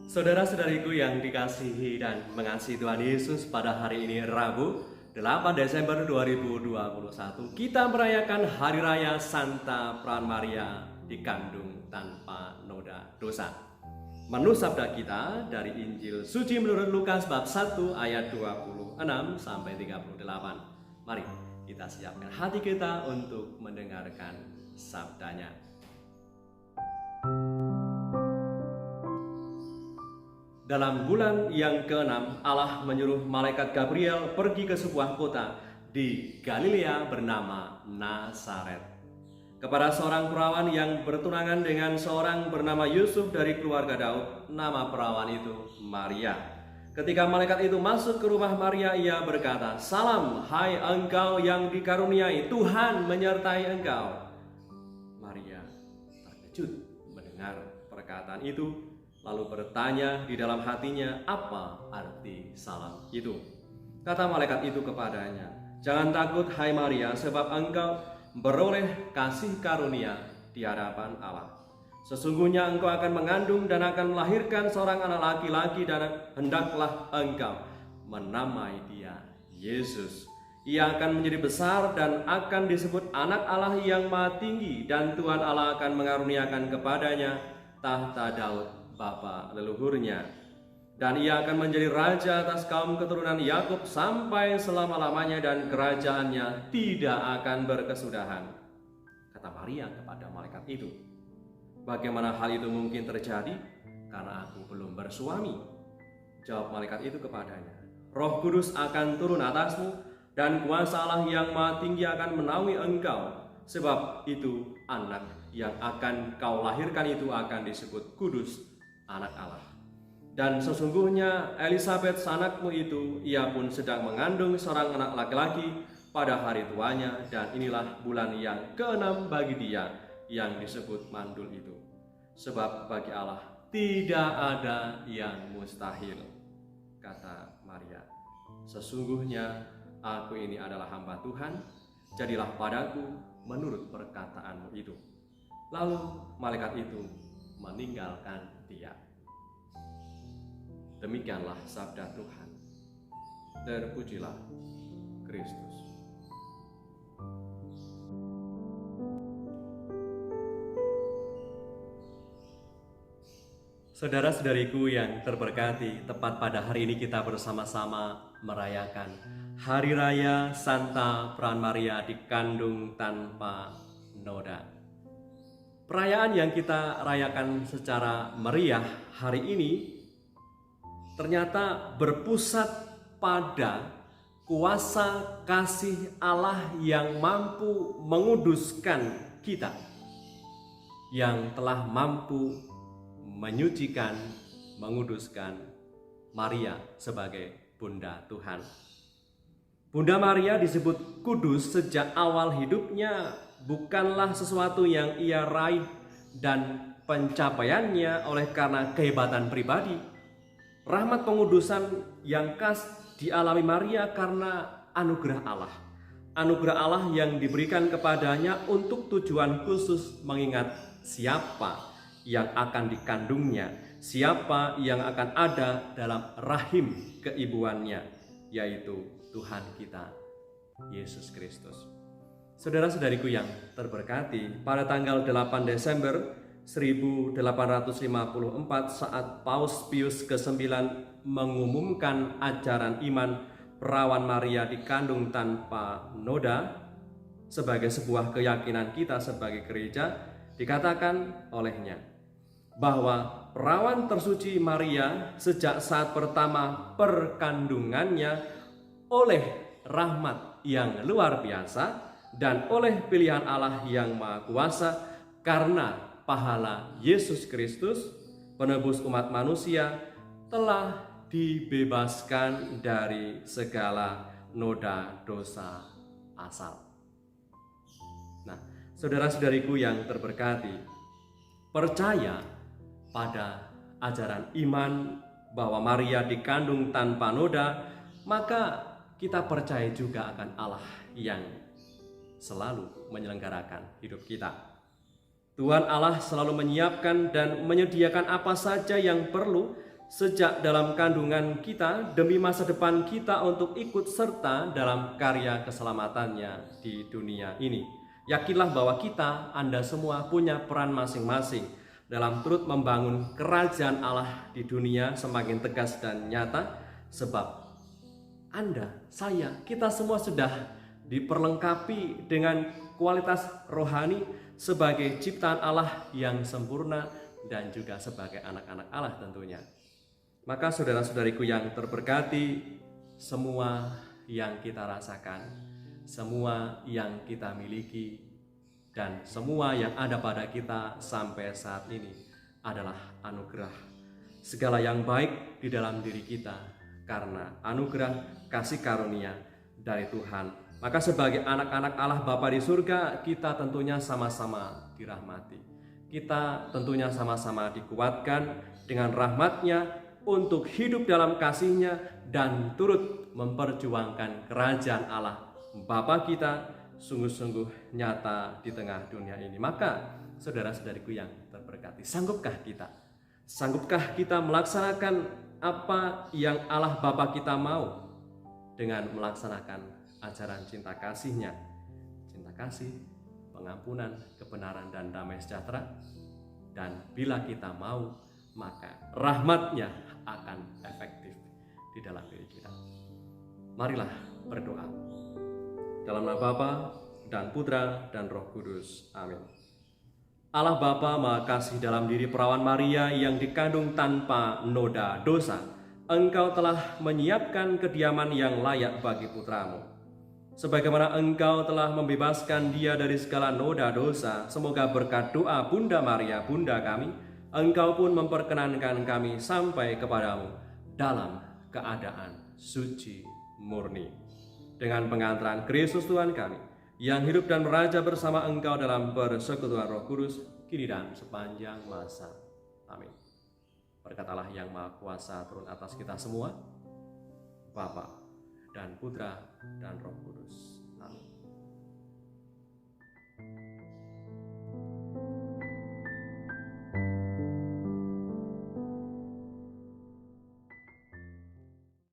Saudara-saudariku yang dikasihi dan mengasihi Tuhan Yesus, pada hari ini Rabu 8 Desember 2021 kita merayakan Hari Raya Santa Pran Maria dikandung tanpa noda dosa. Menu sabda kita dari Injil Suci menurut Lukas bab 1 ayat 26 sampai 38. Mari kita siapkan hati kita untuk mendengarkan sabdanya. Dalam bulan yang ke-6, Allah menyuruh malaikat Gabriel pergi ke sebuah kota di Galilea bernama Nazaret, kepada seorang perawan yang bertunangan dengan seorang bernama Yusuf dari keluarga Daud. Nama perawan itu Maria. Ketika malaikat itu masuk ke rumah Maria, ia berkata, "Salam, hai engkau yang dikaruniai, Tuhan menyertai engkau." Maria terkejut mendengar perkataan itu, lalu bertanya di dalam hatinya, apa arti salam itu. Kata malaikat itu kepadanya, "Jangan takut hai Maria, sebab engkau beroleh kasih karunia di hadapan Allah. Sesungguhnya engkau akan mengandung dan akan melahirkan seorang anak laki-laki, dan hendaklah engkau menamai dia Yesus. Ia akan menjadi besar dan akan disebut anak Allah yang Maha Tinggi, dan Tuhan Allah akan mengaruniakan kepadanya tahta Daud bapa leluhurnya, dan ia akan menjadi raja atas kaum keturunan Yakub sampai selama-lamanya, dan kerajaannya tidak akan berkesudahan." Kata Maria kepada malaikat itu, "Bagaimana hal itu mungkin terjadi? Karena aku belum bersuami." Jawab malaikat itu kepadanya, "Roh Kudus akan turun atasmu, dan kuasa Allah yang Maha Tinggi akan menaungi engkau. Sebab itu anak yang akan kau lahirkan itu akan disebut kudus, anak Allah. Dan sesungguhnya Elisabet sanakmu itu, ia pun sedang mengandung seorang anak laki-laki pada hari tuanya, dan inilah bulan yang ke-6 bagi dia yang disebut mandul itu. Sebab bagi Allah tidak ada yang mustahil." Kata Maria, "Sesungguhnya aku ini adalah hamba Tuhan, jadilah padaku menurut perkataanmu itu." Lalu malaikat itu meninggalkan dia. Demikianlah sabda Tuhan. Terpujilah Kristus. Saudara-saudariku yang terberkati, tepat pada hari ini kita bersama-sama merayakan Hari Raya Santa Pran Maria dikandung tanpa noda. Perayaan yang kita rayakan secara meriah hari ini ternyata berpusat pada kuasa kasih Allah yang mampu menguduskan kita, yang telah mampu menyucikan, menguduskan Maria sebagai Bunda Tuhan. Bunda Maria disebut kudus sejak awal hidupnya, bukanlah sesuatu yang ia raih dan pencapaiannya oleh karena kehebatan pribadi. Rahmat pengudusan yang khas dialami Maria karena anugerah Allah. Anugerah Allah yang diberikan kepadanya untuk tujuan khusus, mengingat siapa yang akan dikandungnya, siapa yang akan ada dalam rahim keibuannya, yaitu Tuhan kita Yesus Kristus. Saudara-saudariku yang terberkati, pada tanggal 8 Desember 1854 saat Paus Pius ke-9 mengumumkan ajaran iman perawan Maria dikandung tanpa noda sebagai sebuah keyakinan kita sebagai gereja, dikatakan olehnya bahwa perawan tersuci Maria sejak saat pertama perkandungannya oleh rahmat yang luar biasa dan oleh pilihan Allah yang Maha Kuasa, karena pahala Yesus Kristus penebus umat manusia telah dibebaskan dari segala noda dosa asal. Nah, saudara-saudariku yang terberkati, percaya pada ajaran iman bahwa Maria dikandung tanpa noda, maka kita percaya juga akan Allah yang selalu menyelenggarakan hidup kita. Tuhan Allah selalu menyiapkan dan menyediakan apa saja yang perlu sejak dalam kandungan kita demi masa depan kita untuk ikut serta dalam karya keselamatannya di dunia ini. Yakinlah bahwa kita, Anda semua punya peran masing-masing dalam turut membangun kerajaan Allah di dunia semakin tegas dan nyata, sebab Anda, saya, kita semua sudah diperlengkapi dengan kualitas rohani sebagai ciptaan Allah yang sempurna dan juga sebagai anak-anak Allah tentunya. Maka saudara-saudariku yang terberkati, semua yang kita rasakan, semua yang kita miliki, dan semua yang ada pada kita sampai saat ini adalah anugerah. Segala yang baik di dalam diri kita karena anugerah kasih karunia dari Tuhan. Maka sebagai anak-anak Allah Bapa di surga, kita tentunya sama-sama dirahmati. Kita tentunya sama-sama dikuatkan dengan rahmat-Nya untuk hidup dalam kasih-Nya dan turut memperjuangkan kerajaan Allah Bapa kita sungguh-sungguh nyata di tengah dunia ini. Maka saudara-saudariku yang terberkati, sanggupkah kita? Sanggupkah kita melaksanakan apa yang Allah Bapa kita mau dengan melaksanakan ajaran cinta kasih-Nya? Cinta kasih, pengampunan, kebenaran, dan damai sejahtera. Dan bila kita mau, maka rahmat-Nya akan efektif di dalam diri kita. Marilah berdoa. Dalam nama Bapa dan Putra dan Roh Kudus. Amin. Allah Bapa Maha Kasih, dalam diri perawan Maria yang dikandung tanpa noda dosa, Engkau telah menyiapkan kediaman yang layak bagi putramu. Sebagaimana Engkau telah membebaskan dia dari segala noda dosa, semoga berkat doa Bunda Maria, Bunda kami, Engkau pun memperkenankan kami sampai kepadamu dalam keadaan suci murni. Dengan pengantaran Kristus Tuhan kami, yang hidup dan meraja bersama Engkau dalam persekutuan Roh Kudus, kini dan sepanjang masa. Amin. Berkat Allah yang Maha Kuasa turun atas kita semua, Bapa dan Putra dan Roh Kudus. Amin.